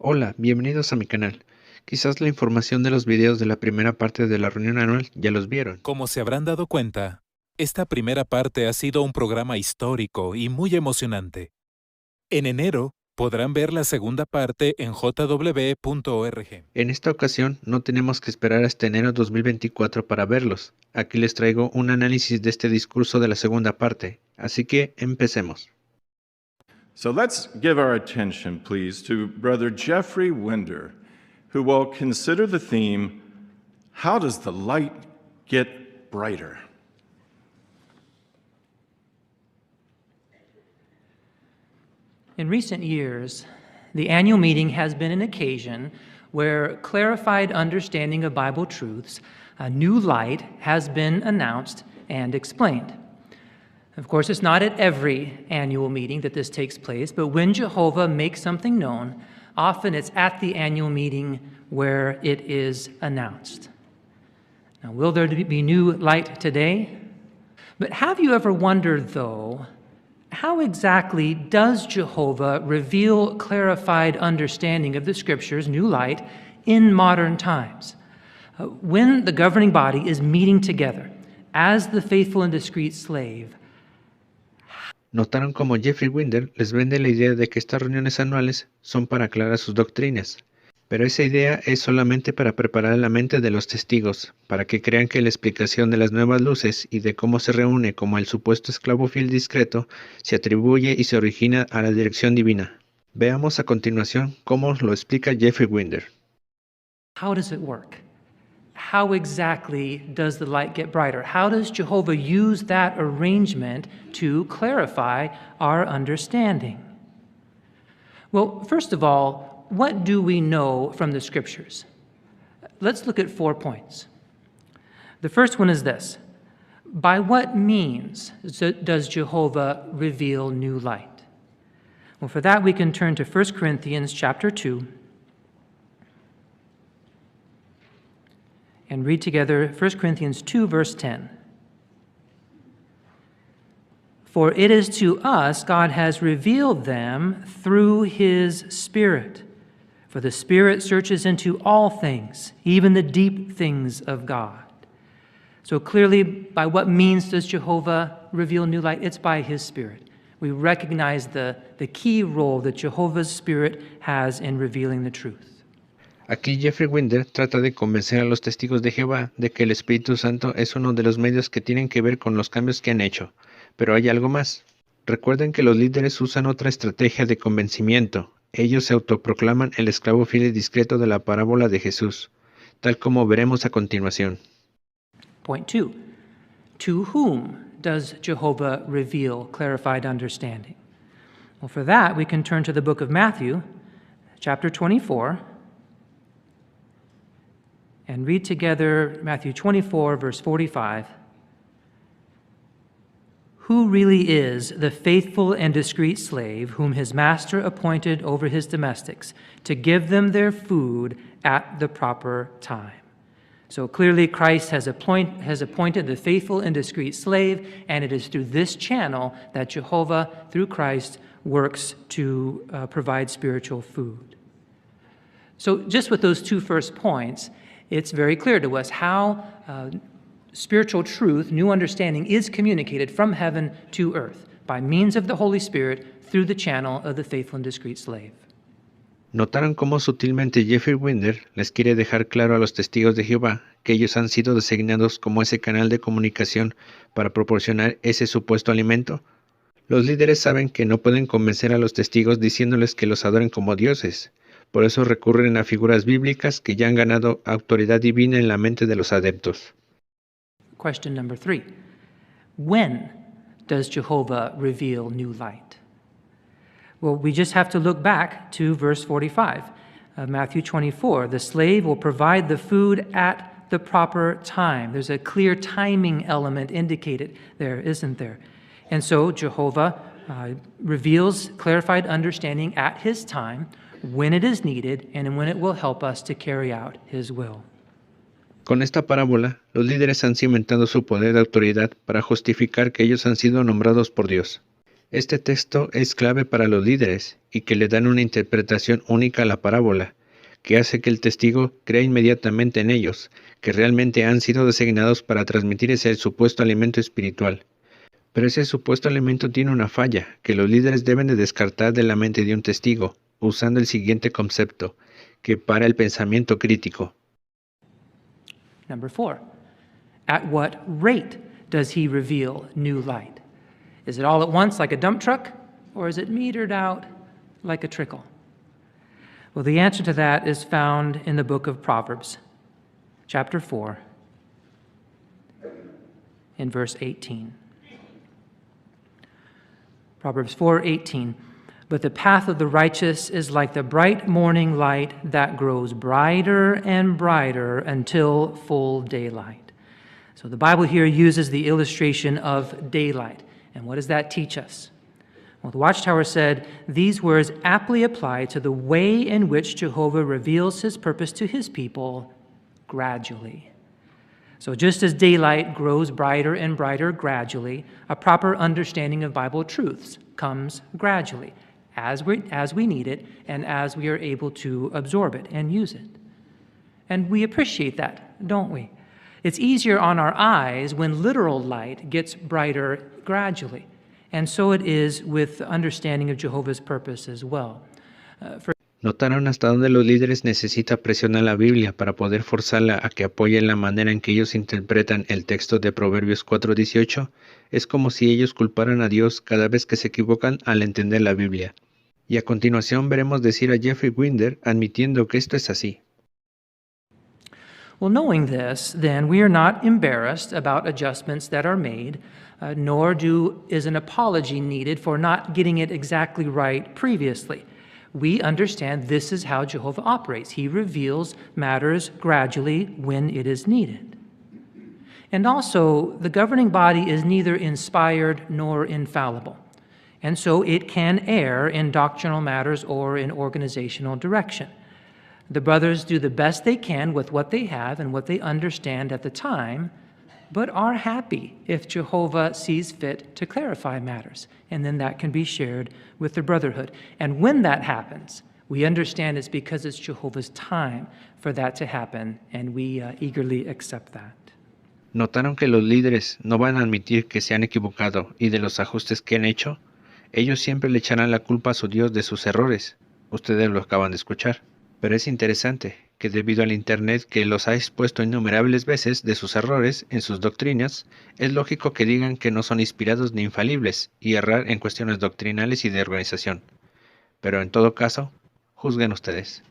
Hola, bienvenidos a mi canal. Quizás la información de los videos de la primera parte de la reunión anual ya los vieron. Como se habrán dado cuenta, esta primera parte ha sido un programa histórico y muy emocionante. En enero podrán ver la segunda parte en jw.org. En esta ocasión no tenemos que esperar hasta enero 2024 para verlos. Aquí les traigo un análisis de este discurso de la segunda parte, así que empecemos. So let's give our attention, please, to Brother Jeffrey Winder, who will consider the theme, How Does the Light Get Brighter? In recent years, the annual meeting has been an occasion where clarified understanding of Bible truths, a new light, has been announced and explained. Of course, it's not at every annual meeting that this takes place, but when Jehovah makes something known, often it's at the annual meeting where it is announced. Now, will there be new light today? But have you ever wondered, though, how exactly does Jehovah reveal clarified understanding of the Scriptures, new light, in modern times? When the governing body is meeting together as the faithful and discreet slave, Notaron cómo Jeffrey Winder les vende la idea de que estas reuniones anuales son para aclarar sus doctrinas, pero esa idea es solamente para preparar la mente de los testigos, para que crean que la explicación de las nuevas luces y de cómo se reúne como el supuesto esclavo fiel discreto se atribuye y se origina a la dirección divina. Veamos a continuación cómo lo explica Jeffrey Winder. how does it work? How exactly does the light get brighter? How does Jehovah use that arrangement to clarify our understanding? Well, first of all, what do we know from the Scriptures? Let's look at 4 points. The first one is this: by what means does Jehovah reveal new light? Well, for that we can turn to 1 Corinthians chapter 2 and read together 1 Corinthians 2, verse 10. For it is to us God has revealed them through his Spirit. For the Spirit searches into all things, even the deep things of God. So clearly, by what means does Jehovah reveal new light? It's by his Spirit. We recognize the key role that Jehovah's Spirit has in revealing the truth. Aquí Jeffrey Winder trata de convencer a los testigos de Jehová de que el Espíritu Santo es uno de los medios que tienen que ver con los cambios que han hecho. Pero hay algo más. Recuerden que los líderes usan otra estrategia de convencimiento. Ellos se autoproclaman el esclavo fiel y discreto de la parábola de Jesús, tal como veremos a continuación. Point 2. To whom does Jehovah reveal clarified understanding? Well, for that, we can turn to the book of Matthew, chapter 24, and read together Matthew 24, verse 45. Who really is the faithful and discreet slave whom his master appointed over his domestics to give them their food at the proper time? So clearly Christ has appointed the faithful and discreet slave, and it is through this channel that Jehovah, through Christ, works to provide spiritual food. So just with those two first points, it's very clear to us how spiritual truth, new understanding, is communicated from heaven to earth by means of the Holy Spirit through the channel of the faithful and discreet slave. Notaron cómo sutilmente Jeffrey Winder les quiere dejar claro a los testigos de Jehová que ellos han sido designados como ese canal de comunicación para proporcionar ese supuesto alimento. Los líderes saben que no pueden convencer a los testigos diciéndoles que los adoren como dioses. Por eso recurren a figuras bíblicas que ya han ganado autoridad divina en la mente de los adeptos. Question number 3. When does Jehovah reveal new light? Well, we just have to look back to verse 45 of Matthew 24. The slave will provide the food at the proper time. There's a clear timing element indicated there, isn't there? And so Jehovah reveals clarified understanding at his time, when it is needed, and when it will help us to carry out his will. Con esta parábola, los líderes han cimentado su poder de autoridad para justificar que ellos han sido nombrados por Dios. Este texto es clave para los líderes y que le dan una interpretación única a la parábola, que hace que el testigo crea inmediatamente en ellos, que realmente han sido designados para transmitir ese supuesto alimento espiritual. Pero ese supuesto alimento tiene una falla, que los líderes deben de descartar de la mente de un testigo, usando el siguiente concepto, que para el pensamiento crítico. Number 4, at what rate does he reveal new light? Is it all at once like a dump truck, or is it metered out like a trickle? Well, the answer to that is found in the book of Proverbs, chapter 4, in verse 18. Proverbs 4:18. But the path of the righteous is like the bright morning light that grows brighter and brighter until full daylight. So the Bible here uses the illustration of daylight. And what does that teach us? Well, the Watchtower said, these words aptly apply to the way in which Jehovah reveals his purpose to his people gradually. So just as daylight grows brighter and brighter gradually, a proper understanding of Bible truths comes gradually, as we need it and as we are able to absorb it and use it. And we appreciate that, don't we? It's easier on our eyes when literal light gets brighter gradually. And so it is with the understanding of Jehovah's purpose as well. ¿Notaron hasta dónde los líderes necesitan presionar la Biblia para poder forzarla a que apoye la manera en que ellos interpretan el texto de Proverbios 4:18? Es como si ellos culparan a Dios cada vez que se equivocan al entender la Biblia. Y a continuación veremos decir a Jeffrey Winder admitiendo que esto es así. Well, knowing this, then, we are not embarrassed about adjustments that are made, nor is an apology needed for not getting it exactly right previously. We understand this is how Jehovah operates. He reveals matters gradually when it is needed. And also, the governing body is neither inspired nor infallible, and so it can err in doctrinal matters or in organizational direction. The brothers do the best they can with what they have and what they understand at the time, but are happy if Jehovah sees fit to clarify matters, and then that can be shared with the brotherhood. And when that happens, we understand it's because it's Jehovah's time for that to happen, and we eagerly accept that. ¿Notaron que los líderes no van a admitir que se han equivocado y de los ajustes que han hecho? Ellos siempre le echarán la culpa a su Dios de sus errores. Ustedes lo acaban de escuchar. Pero es interesante que debido al Internet que los ha expuesto innumerables veces de sus errores en sus doctrinas, es lógico que digan que no son inspirados ni infalibles y errar en cuestiones doctrinales y de organización. Pero en todo caso, juzguen ustedes.